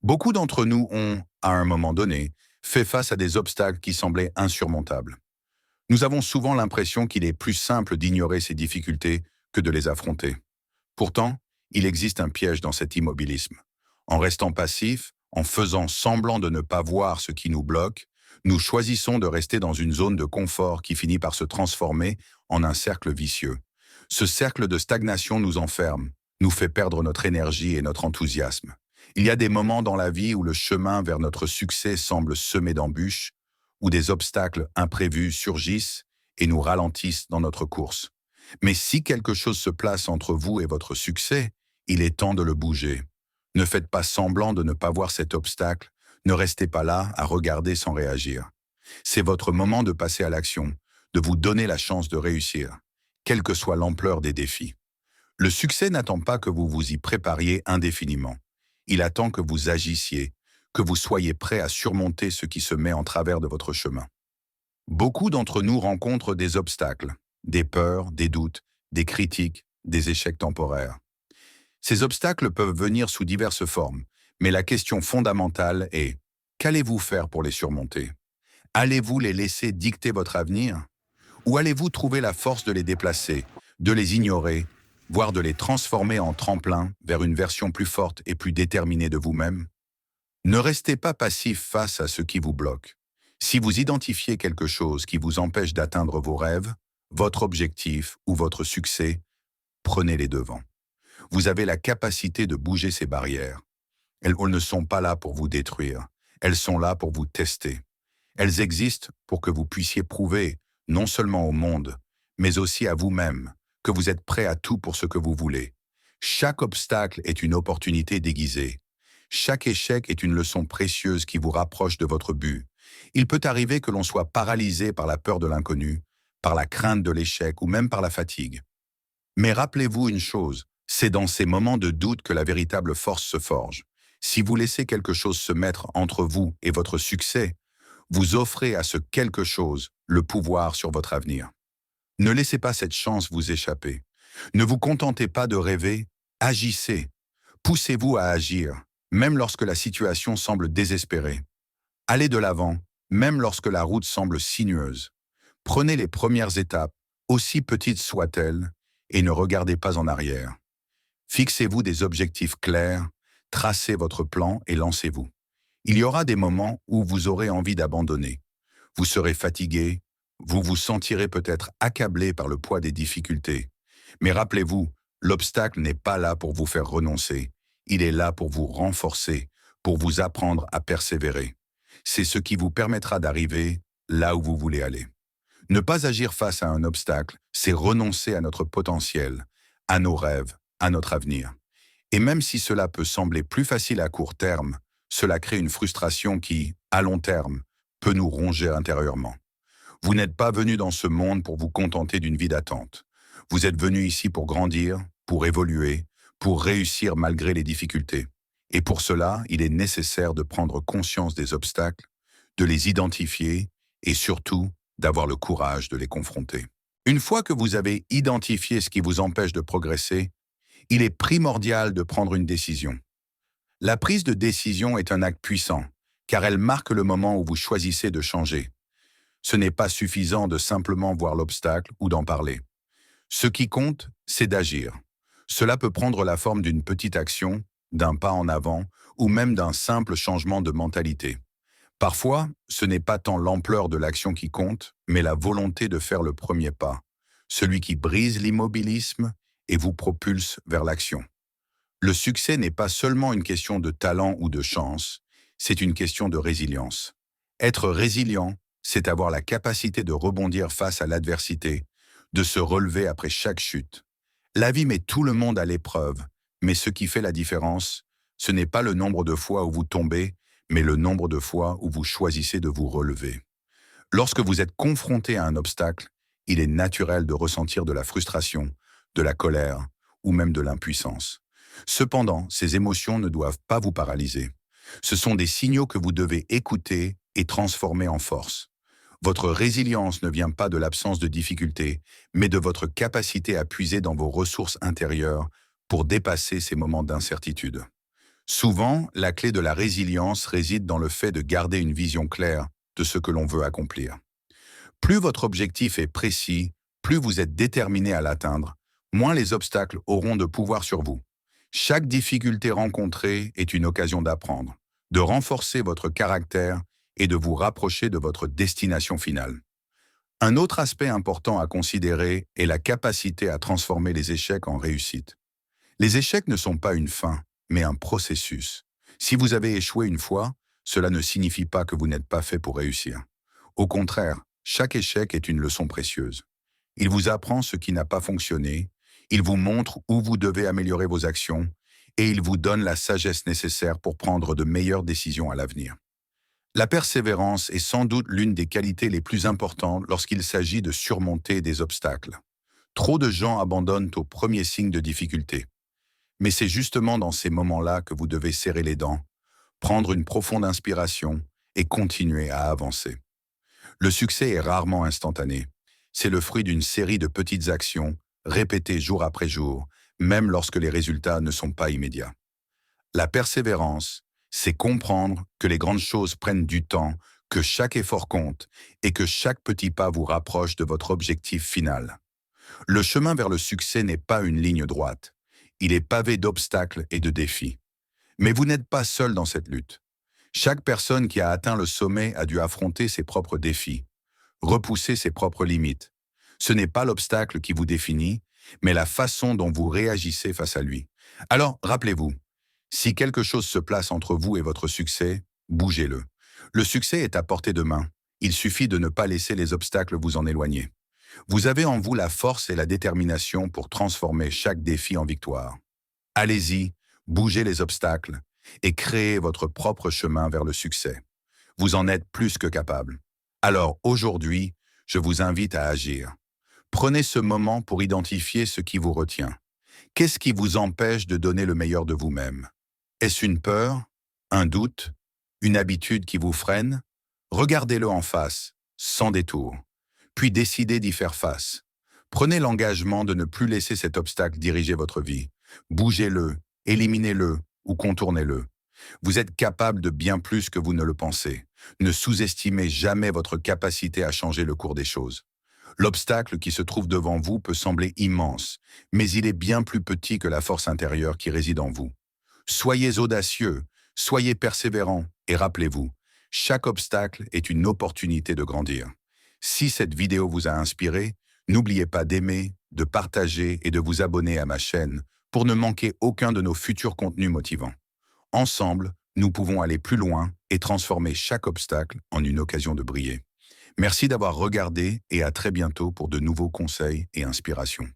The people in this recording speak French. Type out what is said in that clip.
Beaucoup d'entre nous ont, à un moment donné, fait face à des obstacles qui semblaient insurmontables. Nous avons souvent l'impression qu'il est plus simple d'ignorer ces difficultés que de les affronter. Pourtant, il existe un piège dans cet immobilisme. En restant passif, en faisant semblant de ne pas voir ce qui nous bloque, nous choisissons de rester dans une zone de confort qui finit par se transformer en un cercle vicieux. Ce cercle de stagnation nous enferme, nous fait perdre notre énergie et notre enthousiasme. Il y a des moments dans la vie où le chemin vers notre succès semble semé d'embûches, où des obstacles imprévus surgissent et nous ralentissent dans notre course. Mais si quelque chose se place entre vous et votre succès, il est temps de le bouger. Ne faites pas semblant de ne pas voir cet obstacle, ne restez pas là à regarder sans réagir. C'est votre moment de passer à l'action, de vous donner la chance de réussir, quelle que soit l'ampleur des défis. Le succès n'attend pas que vous vous y prépariez indéfiniment. Il attend que vous agissiez, que vous soyez prêt à surmonter ce qui se met en travers de votre chemin. Beaucoup d'entre nous rencontrent des obstacles, des peurs, des doutes, des critiques, des échecs temporaires. Ces obstacles peuvent venir sous diverses formes, mais la question fondamentale est: qu'allez-vous faire pour les surmonter? Allez-vous les laisser dicter votre avenir? Ou allez-vous trouver la force de les déplacer, de les ignorer, voire de les transformer en tremplin vers une version plus forte et plus déterminée de vous-même? Ne restez pas passif face à ce qui vous bloque. Si vous identifiez quelque chose qui vous empêche d'atteindre vos rêves, votre objectif ou votre succès, prenez les devants. Vous avez la capacité de bouger ces barrières. Elles ne sont pas là pour vous détruire. Elles sont là pour vous tester. Elles existent pour que vous puissiez prouver, non seulement au monde, mais aussi à vous-même, que vous êtes prêt à tout pour ce que vous voulez. Chaque obstacle est une opportunité déguisée. Chaque échec est une leçon précieuse qui vous rapproche de votre but. Il peut arriver que l'on soit paralysé par la peur de l'inconnu, par la crainte de l'échec ou même par la fatigue. Mais rappelez-vous une chose, c'est dans ces moments de doute que la véritable force se forge. Si vous laissez quelque chose se mettre entre vous et votre succès, vous offrez à ce quelque chose le pouvoir sur votre avenir. Ne laissez pas cette chance vous échapper. Ne vous contentez pas de rêver, agissez. Poussez-vous à agir, même lorsque la situation semble désespérée. Allez de l'avant, même lorsque la route semble sinueuse. Prenez les premières étapes, aussi petites soient-elles, et ne regardez pas en arrière. Fixez-vous des objectifs clairs, tracez votre plan et lancez-vous. Il y aura des moments où vous aurez envie d'abandonner. Vous serez fatigué, vous vous sentirez peut-être accablé par le poids des difficultés. Mais rappelez-vous, l'obstacle n'est pas là pour vous faire renoncer. Il est là pour vous renforcer, pour vous apprendre à persévérer. C'est ce qui vous permettra d'arriver là où vous voulez aller. Ne pas agir face à un obstacle, c'est renoncer à notre potentiel, à nos rêves, à notre avenir. Et même si cela peut sembler plus facile à court terme, cela crée une frustration qui, à long terme, peut nous ronger intérieurement. Vous n'êtes pas venu dans ce monde pour vous contenter d'une vie d'attente. Vous êtes venu ici pour grandir, pour évoluer, pour réussir malgré les difficultés. Et pour cela, il est nécessaire de prendre conscience des obstacles, de les identifier et surtout d'avoir le courage de les confronter. Une fois que vous avez identifié ce qui vous empêche de progresser, il est primordial de prendre une décision. La prise de décision est un acte puissant, car elle marque le moment où vous choisissez de changer. Ce n'est pas suffisant de simplement voir l'obstacle ou d'en parler. Ce qui compte, c'est d'agir. Cela peut prendre la forme d'une petite action, d'un pas en avant, ou même d'un simple changement de mentalité. Parfois, ce n'est pas tant l'ampleur de l'action qui compte, mais la volonté de faire le premier pas, celui qui brise l'immobilisme et vous propulse vers l'action. Le succès n'est pas seulement une question de talent ou de chance, c'est une question de résilience. Être résilient, c'est avoir la capacité de rebondir face à l'adversité, de se relever après chaque chute. La vie met tout le monde à l'épreuve, mais ce qui fait la différence, ce n'est pas le nombre de fois où vous tombez, mais le nombre de fois où vous choisissez de vous relever. Lorsque vous êtes confronté à un obstacle, il est naturel de ressentir de la frustration, de la colère ou même de l'impuissance. Cependant, ces émotions ne doivent pas vous paralyser. Ce sont des signaux que vous devez écouter et transformer en force. Votre résilience ne vient pas de l'absence de difficultés, mais de votre capacité à puiser dans vos ressources intérieures pour dépasser ces moments d'incertitude. Souvent, la clé de la résilience réside dans le fait de garder une vision claire de ce que l'on veut accomplir. Plus votre objectif est précis, plus vous êtes déterminé à l'atteindre, moins les obstacles auront de pouvoir sur vous. Chaque difficulté rencontrée est une occasion d'apprendre, de renforcer votre caractère et de vous rapprocher de votre destination finale. Un autre aspect important à considérer est la capacité à transformer les échecs en réussite. Les échecs ne sont pas une fin, mais un processus. Si vous avez échoué une fois, cela ne signifie pas que vous n'êtes pas fait pour réussir. Au contraire, chaque échec est une leçon précieuse. Il vous apprend ce qui n'a pas fonctionné, il vous montre où vous devez améliorer vos actions, et il vous donne la sagesse nécessaire pour prendre de meilleures décisions à l'avenir. La persévérance est sans doute l'une des qualités les plus importantes lorsqu'il s'agit de surmonter des obstacles. Trop de gens abandonnent au premier signe de difficulté. Mais c'est justement dans ces moments-là que vous devez serrer les dents, prendre une profonde inspiration et continuer à avancer. Le succès est rarement instantané. C'est le fruit d'une série de petites actions, répétées jour après jour, même lorsque les résultats ne sont pas immédiats. La persévérance, c'est comprendre que les grandes choses prennent du temps, que chaque effort compte et que chaque petit pas vous rapproche de votre objectif final. Le chemin vers le succès n'est pas une ligne droite. Il est pavé d'obstacles et de défis. Mais vous n'êtes pas seul dans cette lutte. Chaque personne qui a atteint le sommet a dû affronter ses propres défis, repousser ses propres limites. Ce n'est pas l'obstacle qui vous définit, mais la façon dont vous réagissez face à lui. Alors, rappelez-vous, si quelque chose se place entre vous et votre succès, bougez-le. Le succès est à portée de main. Il suffit de ne pas laisser les obstacles vous en éloigner. Vous avez en vous la force et la détermination pour transformer chaque défi en victoire. Allez-y, bougez les obstacles et créez votre propre chemin vers le succès. Vous en êtes plus que capable. Alors aujourd'hui, je vous invite à agir. Prenez ce moment pour identifier ce qui vous retient. Qu'est-ce qui vous empêche de donner le meilleur de vous-même? Est-ce une peur, un doute, une habitude qui vous freine? Regardez-le en face, sans détour, puis décidez d'y faire face. Prenez l'engagement de ne plus laisser cet obstacle diriger votre vie. Bougez-le, éliminez-le ou contournez-le. Vous êtes capable de bien plus que vous ne le pensez. Ne sous-estimez jamais votre capacité à changer le cours des choses. L'obstacle qui se trouve devant vous peut sembler immense, mais il est bien plus petit que la force intérieure qui réside en vous. Soyez audacieux, soyez persévérants et rappelez-vous, chaque obstacle est une opportunité de grandir. Si cette vidéo vous a inspiré, n'oubliez pas d'aimer, de partager et de vous abonner à ma chaîne pour ne manquer aucun de nos futurs contenus motivants. Ensemble, nous pouvons aller plus loin et transformer chaque obstacle en une occasion de briller. Merci d'avoir regardé et à très bientôt pour de nouveaux conseils et inspirations.